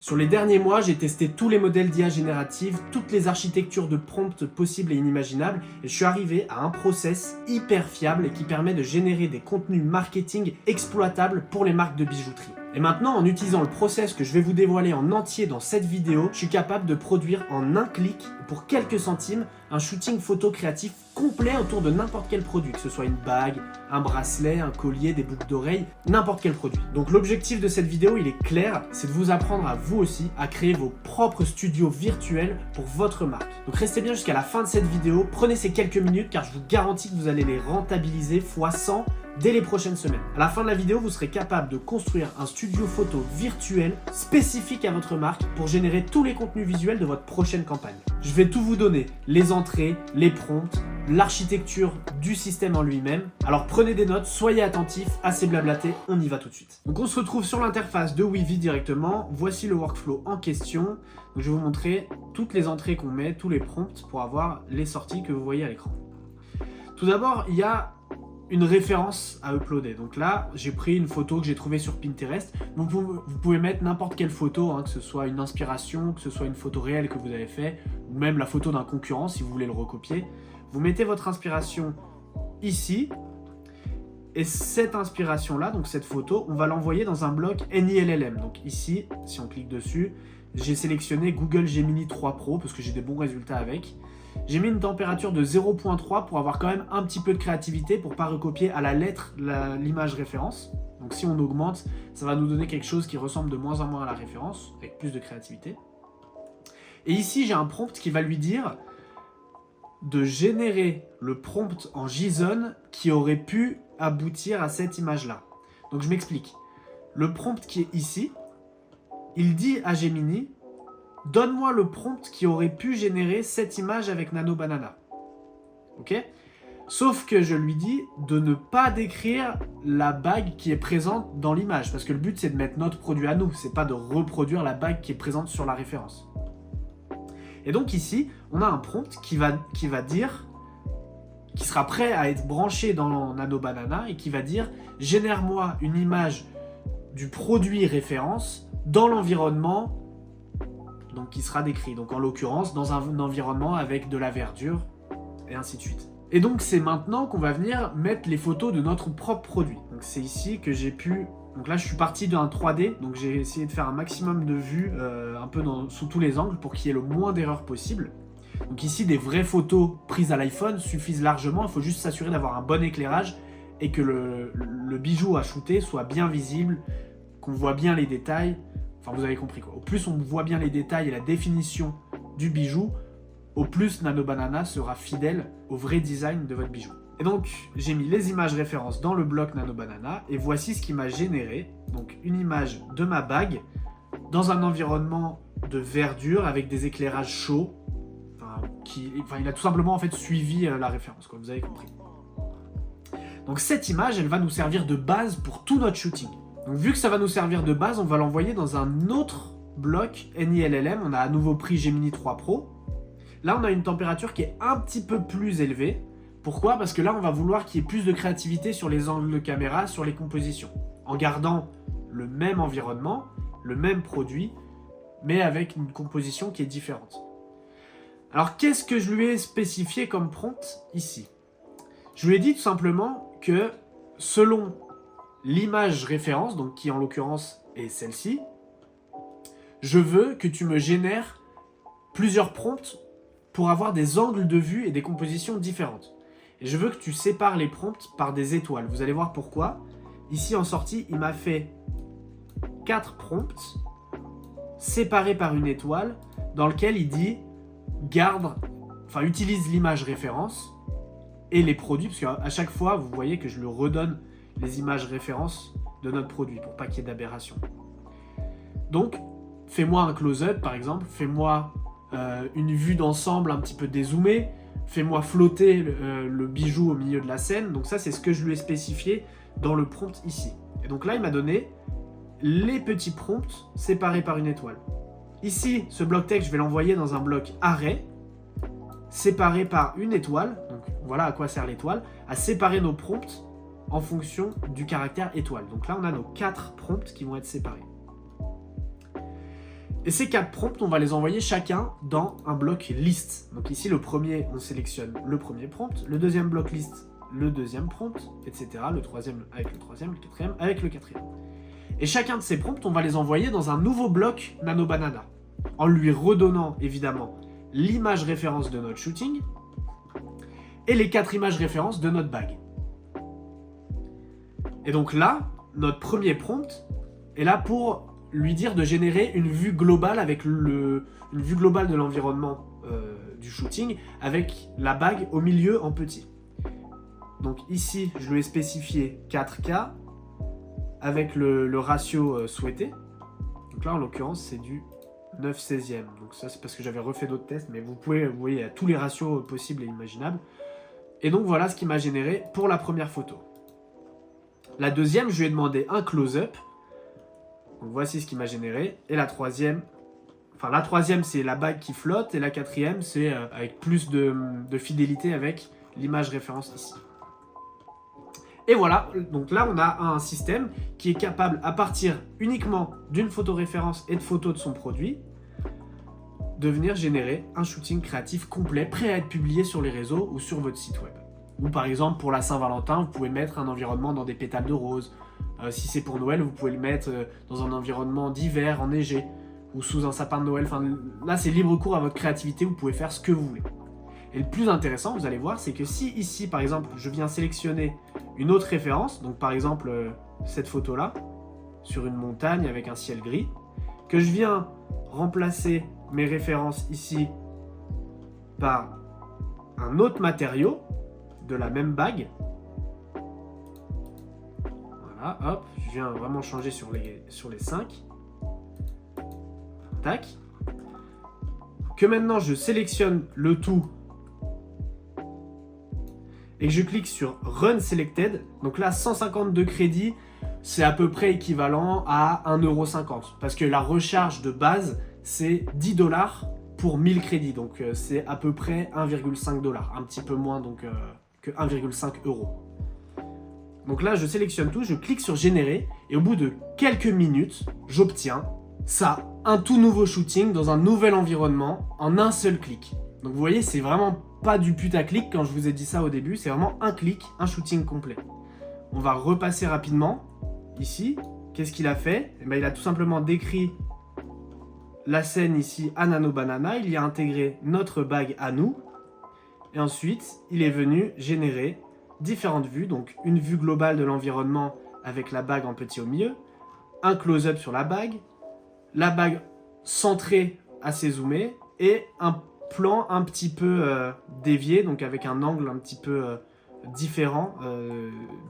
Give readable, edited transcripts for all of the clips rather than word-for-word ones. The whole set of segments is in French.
Sur les derniers mois, j'ai testé tous les modèles d'IA générative, toutes les architectures de prompts possibles et inimaginables, et je suis arrivé à un process hyper fiable et qui permet de générer des contenus marketing exploitables pour les marques de bijouterie. Et maintenant, en utilisant le process que je vais vous dévoiler en entier dans cette vidéo, je suis capable de produire en un clic, pour quelques centimes, un shooting photo créatif complet autour de n'importe quel produit, que ce soit une bague, un bracelet, un collier, des boucles d'oreilles, n'importe quel produit. Donc l'objectif de cette vidéo, il est clair, c'est de vous apprendre à vous aussi à créer vos propres studios virtuels pour votre marque. Donc restez bien jusqu'à la fin de cette vidéo, prenez ces quelques minutes car je vous garantis que vous allez les rentabiliser x 100 dès les prochaines semaines. À la fin de la vidéo, vous serez capable de construire un studio photo virtuel spécifique à votre marque pour générer tous les contenus visuels de votre prochaine campagne. Je vais tout vous donner, les entrées, les prompts, l'architecture du système en lui-même. Alors prenez des notes, soyez attentifs, assez blablaté, on y va tout de suite. Donc on se retrouve sur l'interface de Weavy directement. Voici le workflow en question. Donc, je vais vous montrer toutes les entrées qu'on met, tous les prompts pour avoir les sorties que vous voyez à l'écran. Tout d'abord, il y a une référence à uploader. Donc là, j'ai pris une photo que j'ai trouvée sur Pinterest. Donc vous pouvez mettre n'importe quelle photo, que ce soit une inspiration, que ce soit une photo réelle que vous avez fait, ou même la photo d'un concurrent si vous voulez le recopier. Vous mettez votre inspiration ici, et cette inspiration-là, donc cette photo, on va l'envoyer dans un bloc NILLM. Donc ici, si on clique dessus, j'ai sélectionné Google Gemini 3 Pro parce que j'ai des bons résultats avec. J'ai mis une température de 0.3 pour avoir quand même un petit peu de créativité pour ne pas recopier à la lettre l'image référence. Donc si on augmente, ça va nous donner quelque chose qui ressemble de moins en moins à la référence, avec plus de créativité. Et ici, j'ai un prompt qui va lui dire de générer le prompt en JSON qui aurait pu aboutir à cette image-là. Donc je m'explique. Le prompt qui est ici, il dit à Gemini: donne-moi le prompt qui aurait pu générer cette image avec Nano Banana. Ok ? Sauf que je lui dis de ne pas décrire la bague qui est présente dans l'image, parce que le but c'est de mettre notre produit à nous, c'est pas de reproduire la bague qui est présente sur la référence. Et donc ici, on a un prompt qui va dire, qui sera prêt à être branché dans Nano Banana et qui va dire: génère-moi une image du produit référence dans l'environnement, donc qui sera décrit, donc en l'occurrence dans un environnement avec de la verdure, et ainsi de suite. Et donc c'est maintenant qu'on va venir mettre les photos de notre propre produit. Donc c'est ici que j'ai pu... Donc là je suis parti d'un 3D, donc j'ai essayé de faire un maximum de vues, un peu sous tous les angles, pour qu'il y ait le moins d'erreurs possible. Donc ici des vraies photos prises à l'iPhone suffisent largement, il faut juste s'assurer d'avoir un bon éclairage, et que le bijou à shooter soit bien visible, qu'on voit bien les détails. Enfin, vous avez compris quoi. Au plus on voit bien les détails et la définition du bijou, au plus Nano Banana sera fidèle au vrai design de votre bijou. Et donc, j'ai mis les images références dans le bloc Nano Banana, et voici ce qui m'a généré. Donc, une image de ma bague dans un environnement de verdure avec des éclairages chauds. Il a tout simplement en fait suivi la référence, quoi. Vous avez compris. Donc, cette image, elle va nous servir de base pour tout notre shooting. Donc vu que ça va nous servir de base, on va l'envoyer dans un autre bloc NILLM. On a à nouveau pris Gemini 3 Pro. Là, on a une température qui est un petit peu plus élevée. Pourquoi ? Parce que là, on va vouloir qu'il y ait plus de créativité sur les angles de caméra, sur les compositions. En gardant le même environnement, le même produit, mais avec une composition qui est différente. Alors, qu'est-ce que je lui ai spécifié comme prompt ici ? Je lui ai dit tout simplement que selon l'image référence, donc qui en l'occurrence est celle-ci, je veux que tu me génères plusieurs prompts pour avoir des angles de vue et des compositions différentes. Et je veux que tu sépares les prompts par des étoiles. Vous allez voir pourquoi. Ici en sortie, il m'a fait 4 prompts séparés par une étoile dans lequel il dit utilise l'image référence et les produits, parce qu'à chaque fois, vous voyez que je lui redonne les images références de notre produit pour pas qu'il y ait d'aberration. Donc, fais-moi un close-up par exemple, fais-moi une vue d'ensemble un petit peu dézoomée, fais-moi flotter le bijou au milieu de la scène. Donc ça, c'est ce que je lui ai spécifié dans le prompt ici. Et donc là, il m'a donné les petits prompts séparés par une étoile. Ici, ce bloc texte, je vais l'envoyer dans un bloc array, séparé par une étoile. Donc voilà à quoi sert l'étoile, à séparer nos prompts en fonction du caractère étoile. Donc là, on a nos 4 prompts qui vont être séparés. Et ces 4 prompts, on va les envoyer chacun dans un bloc liste. Donc ici, le premier, on sélectionne le premier prompt, le deuxième bloc liste, le deuxième prompt, etc. Le troisième avec le troisième, le quatrième avec le quatrième. Et chacun de ces prompts, on va les envoyer dans un nouveau bloc Nano Banana, en lui redonnant évidemment l'image référence de notre shooting et les 4 images références de notre bague. Et donc là, notre premier prompt est là pour lui dire de générer une vue globale avec une vue globale de l'environnement du shooting avec la bague au milieu en petit. Donc ici, je lui ai spécifié 4K avec le ratio souhaité. Donc là, en l'occurrence, c'est du 9/16e. Donc ça, c'est parce que j'avais refait d'autres tests, mais vous voyez, il y a tous les ratios possibles et imaginables. Et donc voilà ce qu'il m'a généré pour la première photo. La deuxième, je lui ai demandé un close-up. Donc voici ce qu'il m'a généré. Et la troisième, c'est la bague qui flotte. Et la quatrième, c'est avec plus de fidélité avec l'image référence ici. Et voilà, donc là on a un système qui est capable, à partir uniquement d'une photo référence et de photos de son produit, de venir générer un shooting créatif complet, prêt à être publié sur les réseaux ou sur votre site web. Ou par exemple pour la Saint-Valentin, vous pouvez mettre un environnement dans des pétales de rose. Si c'est pour Noël, vous pouvez le mettre dans un environnement d'hiver, enneigé, ou sous un sapin de Noël. Enfin, là c'est libre cours à votre créativité, vous pouvez faire ce que vous voulez. Et le plus intéressant, vous allez voir, c'est que si ici, par exemple, je viens sélectionner une autre référence, donc par exemple cette photo-là, sur une montagne avec un ciel gris, que je viens remplacer mes références ici par un autre matériau de la même bague. Voilà, hop, je viens vraiment changer sur les 5. Tac. Que maintenant je sélectionne le tout et que je clique sur Run Selected. Donc là, 152 crédits, c'est à peu près équivalent à 1,50 €. Parce que la recharge de base, c'est 10 $ pour 1000 crédits. Donc c'est à peu près 1,5 $. Un petit peu moins donc, que 1,5 €. Donc là, je sélectionne tout, je clique sur Générer. Et au bout de quelques minutes, j'obtiens ça, un tout nouveau shooting dans un nouvel environnement en un seul clic. Donc vous voyez, c'est vraiment pas du putaclic quand je vous ai dit ça au début, c'est vraiment un clic, un shooting complet. On va repasser rapidement ici. Qu'est-ce qu'il a fait? Eh bien, il a tout simplement décrit la scène ici à Nano Banana, il y a intégré notre bague à nous et ensuite il est venu générer différentes vues, donc une vue globale de l'environnement avec la bague en petit au milieu, un close-up sur la bague centrée assez zoomée et un plan un petit peu dévié, donc avec un angle un petit peu différent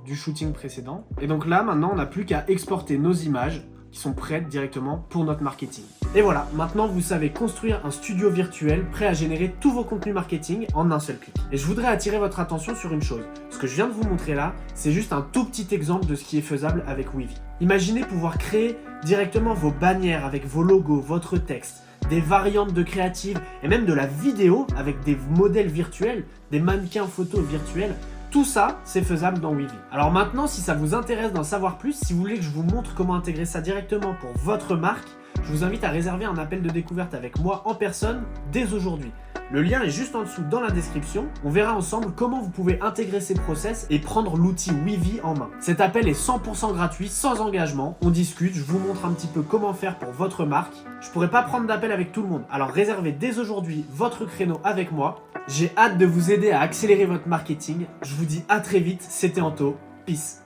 du shooting précédent. Et donc là, maintenant, on n'a plus qu'à exporter nos images qui sont prêtes directement pour notre marketing. Et voilà, maintenant vous savez construire un studio virtuel prêt à générer tous vos contenus marketing en un seul clic. Et je voudrais attirer votre attention sur une chose. Ce que je viens de vous montrer là, c'est juste un tout petit exemple de ce qui est faisable avec Weavy. Imaginez pouvoir créer directement vos bannières avec vos logos, votre texte, des variantes de créatives et même de la vidéo avec des modèles virtuels, des mannequins photos virtuels. Tout ça, c'est faisable dans Weavy. Alors maintenant, si ça vous intéresse d'en savoir plus, si vous voulez que je vous montre comment intégrer ça directement pour votre marque, je vous invite à réserver un appel de découverte avec moi en personne dès aujourd'hui. Le lien est juste en dessous dans la description. On verra ensemble comment vous pouvez intégrer ces process et prendre l'outil Weavy en main. Cet appel est 100% gratuit, sans engagement. On discute, je vous montre un petit peu comment faire pour votre marque. Je pourrais pas prendre d'appel avec tout le monde, alors réservez dès aujourd'hui votre créneau avec moi. J'ai hâte de vous aider à accélérer votre marketing. Je vous dis à très vite, c'était Anto. Peace.